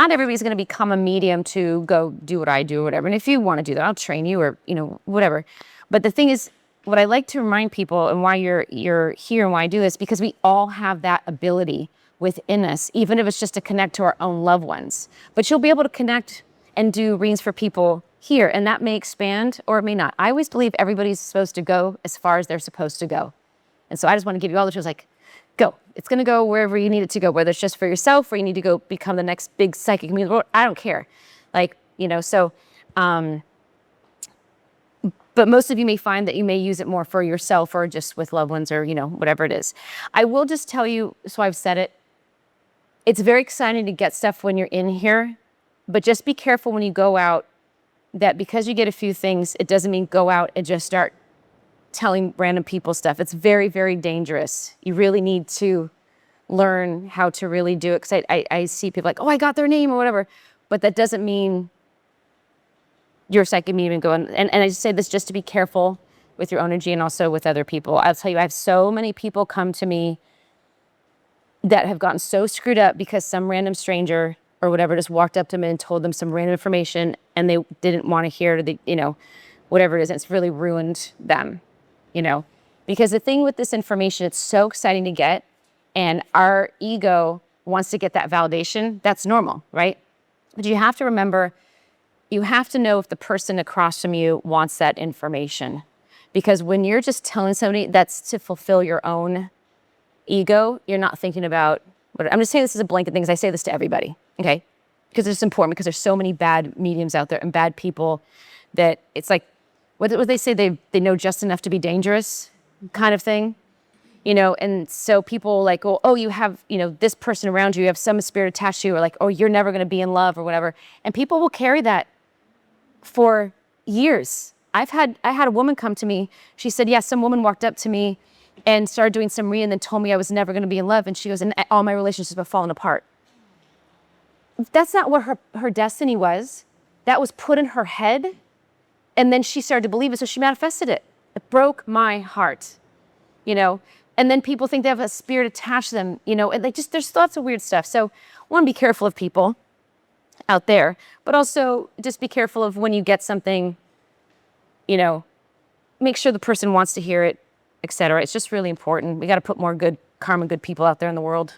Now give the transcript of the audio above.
not everybody's going to become a medium to go do what I do or whatever. And if you want to do that, I'll train you or, whatever. But the thing is, what I like to remind people and why you're here and why I do this, because we all have that ability within us, even if it's just to connect to our own loved ones. But you'll be able to connect and do readings for people here, and that may expand or it may not. I always believe everybody's supposed to go as far as they're supposed to go. And so I just want to give you all the tools, like, go. It's going to go wherever you need it to go, whether it's just for yourself or you need to go become the next big psychic medium. I don't care. But most of you may find that you may use it more for yourself or just with loved ones or, whatever it is. I will just tell you, so I've said it, it's very exciting to get stuff when you're in here, but just be careful when you go out that because you get a few things, it doesn't mean go out and just start telling random people stuff. It's very, very dangerous. You really need to learn how to really do it. Because I see people like, oh, I got their name or whatever, but that doesn't mean you're a psychic medium going. And I just say this just to be careful with your own energy and also with other people. I'll tell you, I have so many people come to me that have gotten so screwed up because some random stranger or whatever just walked up to them and told them some random information and they didn't want to hear whatever it is. And it's really ruined them, because the thing with this information, it's so exciting to get, and our ego wants to get that validation. That's normal, right? But you have to remember, you have to know if the person across from you wants that information. Because when you're just telling somebody that's to fulfill your own ego, you're not thinking about what I'm just saying. This is a blanket thing, because I say this to everybody, okay? Because it's important, because there's so many bad mediums out there and bad people that it's like, what they say, they know just enough to be dangerous kind of thing, and so people like, oh, you have, this person around you, you have some spirit attached to you, or like, oh, you're never going to be in love or whatever. And people will carry that for years. I had a woman come to me. She said, yeah, some woman walked up to me and started doing some reading and then told me I was never going to be in love. And she goes, and all my relationships have fallen apart. That's not what her destiny was. That was put in her head. And then she started to believe it, so she manifested it. It broke my heart, And then people think they have a spirit attached to them, and there's lots of weird stuff. So I want to be careful of people out there, but also just be careful of when you get something, make sure the person wants to hear it, etc. It's just really important. We got to put more good karma, good people out there in the world,